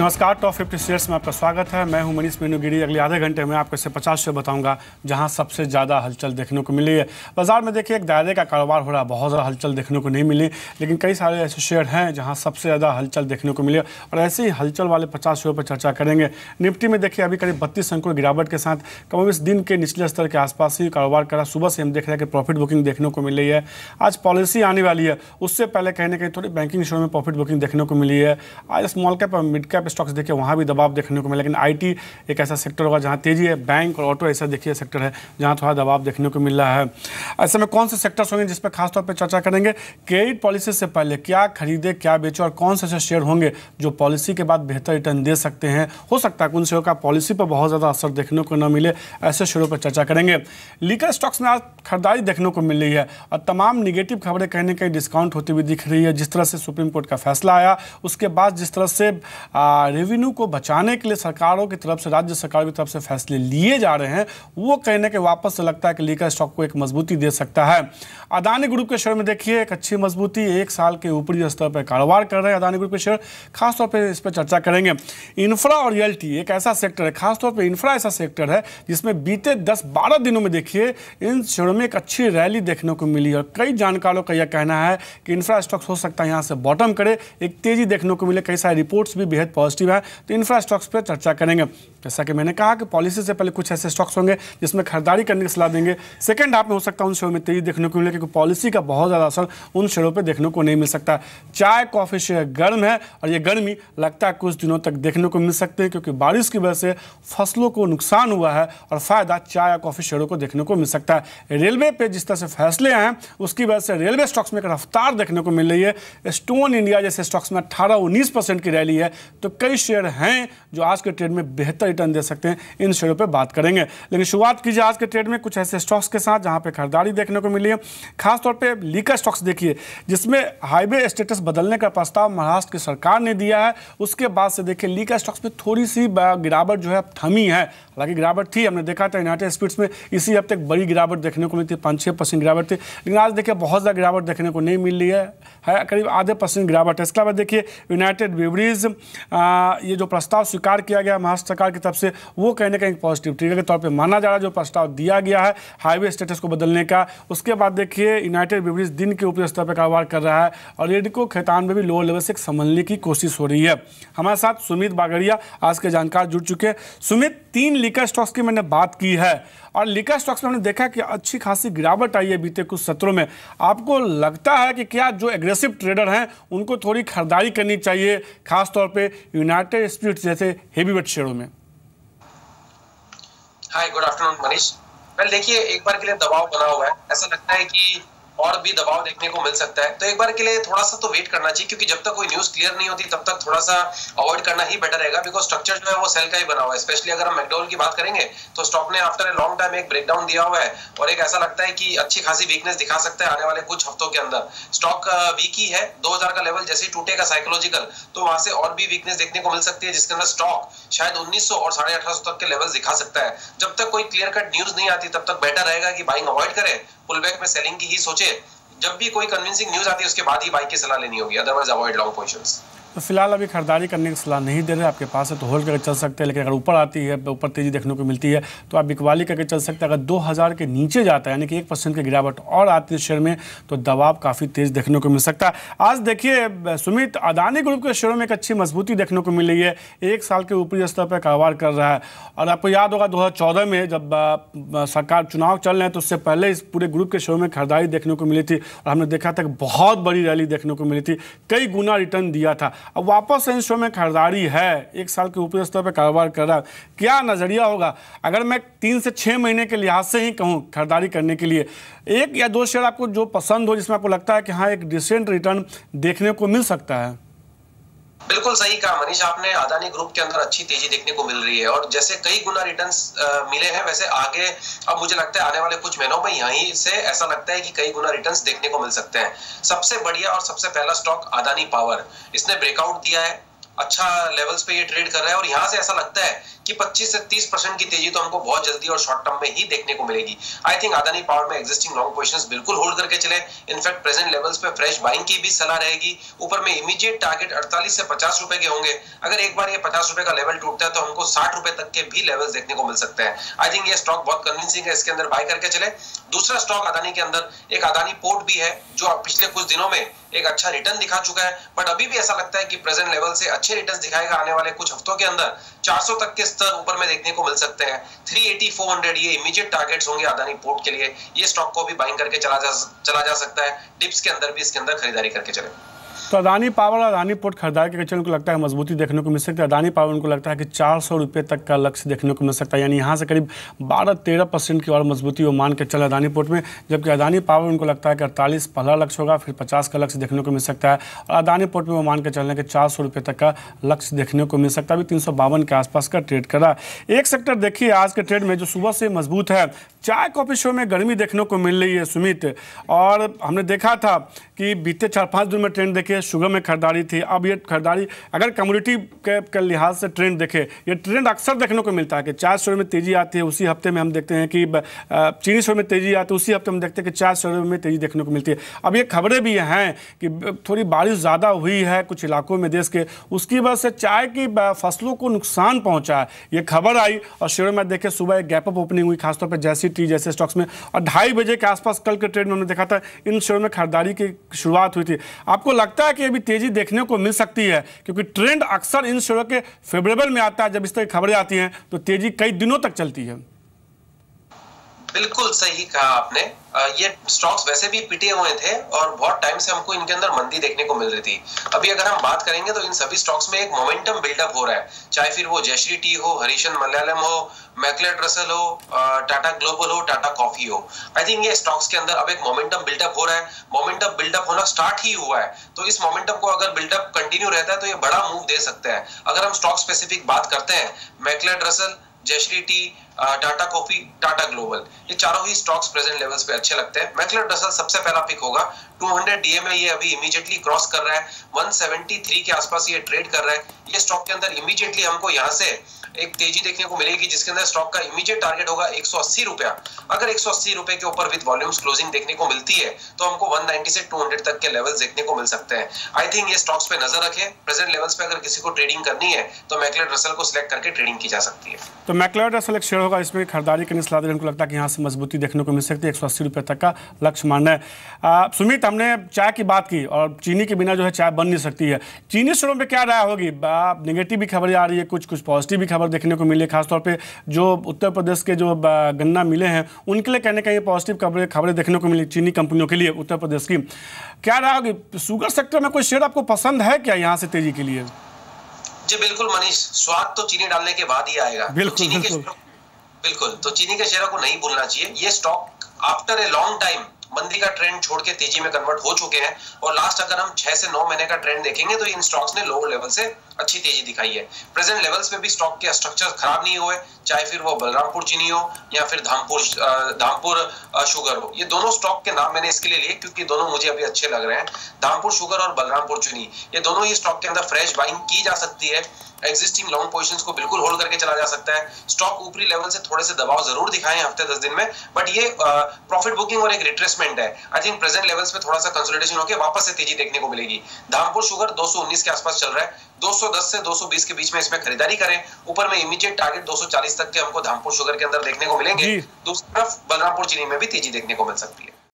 नमस्कार, top 50 shares में आपका स्वागत है। मैं हूं मनीष मीनूगिरी। अगले आधे घंटे में आपको ऐसे 50 शेयर बताऊंगा जहां सबसे ज़्यादा हलचल देखने को मिली है। बाजार में देखिए एक दायरे का कारोबार हो रहा है, बहुत ज़्यादा हलचल देखने को नहीं मिली, लेकिन कई सारे ऐसे शेयर हैं जहां सबसे ज़्यादा हलचल देखने को मिली और ऐसे ही हलचल वाले 50 शेयर पर चर्चा करेंगे। निफ्टी में देखिए अभी करीब 32 अंकों की गिरावट के साथ कमोबेश दिन के निचले स्तर के आसपास ही कारोबार करा। सुबह से हम देख रहे हैं कि प्रॉफिट बुकिंग देखने को मिल रही है। आज पॉलिसी आने वाली है, उससे पहले कहीं ना कहीं थोड़ी बैंकिंग शेयर में प्रॉफिट बुकिंग देखने को मिली है। आज स्मॉल कैप और मिड कैप स्टॉक्स देखिए वहाँ भी दबाव देखने को मिला, लेकिन आईटी एक ऐसा सेक्टर होगा जहां तेजी है। बैंक और ऑटो ऐसा देखिए सेक्टर है जहां थोड़ा दबाव देखने को मिल रहा है। ऐसे में कौन से सेक्टर्स होंगे जिस पर खासतौर पर चर्चा करेंगे। क्रेडिट पॉलिसी से पहले क्या खरीदे क्या बेचे और कौन से ऐसे शेयर होंगे जो पॉलिसी के बाद बेहतर रिटर्न दे सकते हैं। हो सकता है उन शेयरों का पॉलिसी पर बहुत ज़्यादा असर देखने को न मिले, ऐसे शेयरों पर चर्चा करेंगे। लीकर स्टॉक्स में आज खरीदारी देखने को मिल रही है और तमाम निगेटिव खबरें कहीं ना कहीं डिस्काउंट होती हुई दिख रही है। जिस तरह से सुप्रीम कोर्ट का फैसला आया, उसके बाद जिस तरह से रेवेन्यू को बचाने के लिए सरकारों की तरफ से, राज्य सरकार की तरफ से फैसले लिए जा रहे हैं, वो कहने के वापस से लगता है कि लीकर स्टॉक को एक मजबूती दे सकता है। अदानी ग्रुप के शेयर में देखिए एक अच्छी मजबूती, एक साल के ऊपरी स्तर पर कारोबार कर रहे हैं अदानी ग्रुप के शेयर। खासतौर पर इस पर चर्चा करेंगे। इंफ्रा और रियल्टी एक ऐसा सेक्टर है, खासतौर पर इंफ्रा ऐसा सेक्टर है जिसमें बीते 10-12 दिनों में देखिए इन शेयरों में एक अच्छी रैली देखने को मिली और कई जानकारों का यह कहना है कि इंफ्रा स्टॉक्स हो सकता है यहाँ से बॉटम करे, एक तेजी देखने को मिले। कई सारे रिपोर्ट्स भी बेहद पॉजिटिव है, तो इंफ्रा स्टॉक्स पर चर्चा करेंगे। जैसा कि मैंने कहा कि पॉलिसी से पहले कुछ ऐसे स्टॉक्स होंगे जिसमें खरीदारी करने की सलाह देंगे। सेकंड हाफ में हो सकता है उन शेयरों में तेजी देखने को मिले, क्योंकि पॉलिसी का बहुत ज़्यादा असर उन शेयरों पे देखने को नहीं मिल सकता। चाय कॉफ़ी शेयर गर्म है और ये गर्मी लगता है कुछ दिनों तक देखने को मिल सकते हैं, क्योंकि बारिश की वजह से फसलों को नुकसान हुआ है और फायदा चाय या कॉफ़ी शेयरों को देखने को मिल सकता है। रेलवे पे जिस तरह से फैसले आए हैं उसकी वजह से रेलवे स्टॉक्स में एक रफ्तार देखने को मिल रही है। स्टोन इंडिया जैसे स्टॉक्स में 18-19% की रैली है, तो कई शेयर हैं जो आज के ट्रेड में बेहतर रिटर्न दे सकते हैं। इन शेयरों पे बात करेंगे, लेकिन शुरुआत कीजिए आज के ट्रेड में कुछ ऐसे स्टॉक्स के साथ जहां पे खरीदारी देखने को मिली है। खासतौर पे लीकर स्टॉक्स देखिए जिसमें हाईवे स्टेटस बदलने का प्रस्ताव महाराष्ट्र की सरकार ने दिया है। उसके बाद से देखिए लीकर स्टॉक्स में थोड़ी सी गिरावट जो है थमी है। हालांकि गिरावट थी, हमने देखा था यूनाइटेड स्पिरिट्स में इसी हफ्ते एक बड़ी गिरावट देखने को मिली थी, 5-6% गिरावट थी, लेकिन आज देखिए बहुत ज़्यादा गिरावट देखने को नहीं मिल रही है करीब आधे % गिरावट है। इसके अलावा देखिए यूनाइटेड ब्रेवरीज ये जो प्रस्ताव स्वीकार किया गया महाराष्ट्र सरकार की तरफ से, वो कहीं ना कहीं पॉजिटिव ट्रिगर के तौर पे माना जा रहा है। जो प्रस्ताव दिया गया है हाईवे स्टेटस को बदलने का, उसके बाद देखिए यूनाइटेड ब्रेवरीज दिन के ऊपरी स्तर पर कारोबार कर रहा है और रेडको खैतान में भी लोअर लेवल से संभलने की कोशिश हो रही है। हमारे साथ सुमित बागड़िया आज के जानकार जुड़ चुके हैं। सुमित, 3 लीकर स्टॉक्स की मैंने बात की है और लीकर स्टॉक्स में हमने देखा कि अच्छी खासी गिरावट आई है बीते कुछ सत्रों में। आपको लगता है कि क्या जो एग्रेसिव ट्रेडर हैं उनको थोड़ी खरीदारी करनी चाहिए, खासतौर पे यूनाइटेड स्पिरिट्स जैसे हेवीवेट शेयरों में? हाय, गुड आफ्टरनून मनीष। वेल देखिए, एक बार के लिए दबाव बना हुआ है, ऐसा लगता है कि और भी दबाव देखने को मिल सकता है, तो एक बार के लिए थोड़ा सा तो वेट करना चाहिए, क्योंकि जब तक कोई न्यूज क्लियर नहीं होती तब तक थोड़ा सा अवॉइड करना ही बेटर रहेगा। बिकॉज स्ट्रक्चर जो है वो सेल का ही बना हुआ है। स्पेशली अगर हम मैकडॉनल्ड की बात करेंगे तो स्टॉक ने आफ्टर ए लॉन्ग टाइम एक ब्रेकडाउन दिया हुआ है और एक ऐसा लगता है कि अच्छी खासी वीकनेस दिखा सकता है आने वाले कुछ हफ्तों के अंदर। स्टॉक वीक ही है, 2000 का लेवल जैसे ही टूटेगा साइकोलॉजिकल, तो वहां से और भी वीकनेस देखने को मिल सकती है, जिसके अंदर स्टॉक शायद 1900 और 1850 तक के लेवल दिखा सकता है। जब तक कोई क्लियर कट न्यूज नहीं आती तब तक बेटर रहेगा कि बाइंग अवॉइड करें, पुलबैक में सेलिंग की ही सोचे। जब भी कोई कन्विंसिंग न्यूज आती है उसके बाद ही बाइक की सलाह लेनी होगी, अदरवाइज अवॉइड लॉन्ग पोजीशंस। तो फिलहाल अभी खरीदारी करने की सलाह नहीं दे रहे, आपके पास है तो होल्ड करके चल सकते हैं, लेकिन अगर ऊपर आती है, ऊपर तेजी देखने को मिलती है तो आप बिकवाली करके चल सकते हैं। अगर 2000 के नीचे जाता है, यानी कि 1% की गिरावट और आती है शेयर में, तो दबाव काफ़ी तेज देखने को मिल सकता है। आज देखिए सुमित, अदानी ग्रुप के शेयरों में एक अच्छी मजबूती देखने को मिल रही है, 1 साल के ऊपरी स्तर पर कारोबार कर रहा है। और आपको याद होगा 2014 में जब सरकार चुनाव चल रहे हैं तो उससे पहले इस पूरे ग्रुप के शेयरों में खरीदारी देखने को मिली थी और हमने देखा था कि बहुत बड़ी रैली देखने को मिली थी, कई गुना रिटर्न दिया था। अब वापस शो में खरीदारी है, 1 साल के ऊपरी स्तर पर कारोबार कर रहा है, क्या नजरिया होगा? अगर मैं 3 से 6 महीने के लिहाज से ही कहूं खरीदारी करने के लिए, 1 या 2 शेयर आपको जो पसंद हो, जिसमें आपको लगता है कि हाँ एक डिसेंट रिटर्न देखने को मिल सकता है? बिल्कुल सही कहा मनीष आपने, अदानी ग्रुप के अंदर अच्छी तेजी देखने को मिल रही है और जैसे कई गुना रिटर्न्स मिले हैं, वैसे आगे अब मुझे लगता है आने वाले कुछ महीनों में यहीं से ऐसा लगता है कि कई गुना रिटर्न्स देखने को मिल सकते हैं। सबसे बढ़िया और सबसे पहला स्टॉक अदानी पावर, इसने ब्रेकआउट दिया है। अच्छा लेवल्स पे ये ट्रेड कर रहा है और यहाँ से ऐसा लगता है कि 25 से 30% की तेजी तो हमको बहुत जल्दी और शॉर्ट टर्म में ही देखने को मिलेगी। आई थिंक अदानी पावर में एग्जिस्टिंग लॉन्ग पोजीशंस बिल्कुल होल्ड करके चले। इनफैक्ट प्रेजेंट लेवल्स पे फ्रेश बाइंग की भी सलाह रहेगी। ऊपर में इमीडिएट टारगेट 48 से 50 रुपए के होंगे। अगर एक बार ये 50 रुपए का लेवल टूटता है तो हमको 60 रुपए तक के भी लेवल्स देखने को मिल सकते हैं। आई थिंक ये स्टॉक बहुत कन्विंसिंग है, इसके अंदर बाय करके चले। दूसरा स्टॉक अदानी के अंदर एक अदानी पोर्ट भी है जो पिछले कुछ दिनों में एक अच्छा रिटर्न दिखा चुका है, बट अभी भी ऐसा लगता है कि प्रेजेंट लेवल से अच्छे रिटर्न्स दिखाएगा। आने वाले कुछ हफ्तों के अंदर 400 तक के स्तर ऊपर में देखने को मिल सकते हैं। 380 400 ये इमीडिएट टारगेट्स होंगे अदानी पोर्ट के लिए। ये स्टॉक को भी बाइंग करके चला जा सकता है। डिप्स के अंदर भी इसके अंदर खरीदारी करके चले। तो अदानी पावर और अदानी पोर्ट खरीदारी के चलने उनको लगता है मजबूती देखने को मिल सकती है। अदानी पावर उनको लगता है कि 400 रुपये तक का लक्ष्य देखने को मिल सकता है, यानी यहाँ से करीब 12-13% की और मजबूती वो मान के चले अदानी पोर्ट में। जबकि अदानी पावर उनको लगता है कि 48 पहला लक्ष्य होगा, फिर 50 का लक्ष्य देखने को मिल सकता है। और अदानी पोर्ट में वो मान के चलने के 400 रुपये तक का लक्ष्य देखने को मिल सकता है। अभी 352 के आसपास का ट्रेड कर रहा है। एक सेक्टर देखिए आज के ट्रेड में जो सुबह से मजबूत है, चाय कॉफी शो में गर्मी देखने को मिल रही है सुमित। और हमने देखा था कि बीते 4-5 दिन में ट्रेंड देखे शुगर में खरीदारी थी। अब ये खरीदारी अगर कमोडिटी के लिहाज से ट्रेंड देखे, ये ट्रेंड अक्सर देखने को मिलता है कि चाय शुगर में तेजी आती है, उसी हफ्ते में हम देखते हैं कि चीनी शुगर में तेजी आती है, उसी हफ्ते में देखते हैं कि चाय शुगर में तेजी देखने को मिलती है। अब ये खबरें भी हैं कि थोड़ी बारिश ज़्यादा हुई है कुछ इलाकों में देश के, उसकी वजह से चाय की फसलों को नुकसान पहुँचा है, ये खबर आई। और शेयर में देखे सुबह एक गैप अप ओपनिंग हुई खासतौर पर जैसी टी जैसे स्टॉक्स में, और 2:30 बजे के आसपास कल के ट्रेड में हमने देखा था इन शेयर में खरीदारी की शुरुआत हुई थी। आपको लगता है कि अभी तेजी देखने को मिल सकती है? क्योंकि ट्रेंड अक्सर इन शेयरों के फेवरेबल में आता है, जब इस तरह की खबरें आती हैं तो तेजी कई दिनों तक चलती है। बिल्कुल सही कहा आपने। ये स्टॉक्स वैसे भी पिटे हुए थे और बहुत टाइम से हमको इनके अंदर मंदी देखने को मिल रही थी। अभी अगर हम बात करेंगे तो इन सभी स्टॉक्स में एक मोमेंटम बिल्डअप हो रहा है, चाहे फिर वो जयश्री टी हो, हरीशन मलयालम हो, मैक्लेड रसल हो, टाटा ग्लोबल हो, टाटा कॉफी हो। आई थिंक ये स्टॉक्स के अंदर अब एक मोमेंटम बिल्डअप हो रहा है। मोमेंटम बिल्डअप होना स्टार्ट ही हुआ है, तो इस मोमेंटम को अगर बिल्डअप कंटिन्यू रहता है तो ये बड़ा मूव दे सकता है। अगर हम स्टॉक स्पेसिफिक बात करते हैं, McLeod Russel, Jayshree tea, Tata coffee, Tata global, ये चारों ही स्टॉक्स प्रेजेंट लेवल्स पे अच्छे लगते हैं। मैक्लेड रसल सबसे पहला पिक होगा। 200 डीएमए ये अभी इमीडिएटली क्रॉस कर रहा है, 173 के आसपास ये ट्रेड कर रहा है। ये स्टॉक के अंदर इमीडिएटली हमको यहाँ से एक तेजी देखने को मिलेगी, जिसके अंदर स्टॉक का इमीडिएट टारगेट होगा 180 रुपया। अगर 180 रुपए के ऊपर विद वॉल्यूम्स क्लोजिंग देखने को मिलती है तो हमको 190 से 200 तक के लेवल्स देखने को मिल सकते हैं। आई थिंक ये स्टॉक्स पे नजर रखें। प्रेजेंट लेवल्स पे अगर किसी को ट्रेडिंग करनी है तो मैक्लेड रसल को सिलेक्ट करके ट्रेडिंग की जा सकती है। तो मैक्लेड रसल एक शेयर होगा, इसमें खरीदारी करने सलाह हमको लगता है कि यहाँ से मजबूती देखने को मिल सकती है। 180 रुपये तक का लक्ष्य मानना है। सुमित, हमने चाय की बात की और चीनी के बिना जो है चाय बन नहीं सकती है। चीनी शेयरों में क्या राय होगी? नेगेटिव भी खबरें आ रही है, कुछ पॉजिटिव भी खबर देखने को मिली, खासतौर पे जो उत्तर प्रदेश के जो गन्ना मिले हैं उनके लिए कहने का ये पॉजिटिव खबरें देखने को मिली चीनी कंपनियों के लिए उत्तर प्रदेश की। क्या रहा होगी शुगर सेक्टर में? कोई शेयर आपको पसंद है क्या यहाँ से तेजी के लिए? जी बिल्कुल मनीष, स्वाद तो चीनी डालने के बाद ही आएगा। बिल्कुल, तो चीनी के शेयरों को नहीं भूलना चाहिए। ये stock after a long time मंदी का ट्रेंड छोड़ के तेजी में कन्वर्ट हो चुके हैं और लास्ट अगर हम 6 से 9 महीने का ट्रेंड देखेंगे तो इन स्टॉक्स ने लोअर लेवल से अच्छी तेजी दिखाई है। प्रेजेंट लेवल्स में भी स्टॉक के स्ट्रक्चर खराब नहीं हुए, चाहे फिर वो बलरामपुर चीनी हो या फिर धामपुर शुगर हो। ये दोनों स्टॉक के नाम मैंने इसके लिए लिए क्योंकि दोनों मुझे अभी अच्छे लग रहे हैं। धामपुर शुगर और बलरामपुर चीनी, ये दोनों ही स्टॉक के अंदर फ्रेश बाइंग की जा सकती है। एग्जिस्टिंग लॉन्ग पोजीशंस को बिल्कुल होल्ड करके चला जा सकता है। स्टॉक ऊपरी लेवल से थोड़े से दबाव जरूर दिखाए हफ्ते 10 दिन में, बट ये प्रॉफिट बुकिंग और एक रिट्रेसमेंट है। आई थिंक प्रेजेंट लेवल्स पे थोड़ा सा कंसोलिडेशन होकर वापस से तेजी देखने को मिलेगी। धामपुर शुगर 219 के आसपास चल रहा है, 210 से 220 के बीच में इसमें खरीदारी करें। ऊपर में इमीडिएट टारगेट 240 तक के हमको धामपुर शुगर के अंदर देखने को मिलेंगे। दूसरी तरफ बलरामपुर चीनी में भी तेजी देखने को मिल सकती है।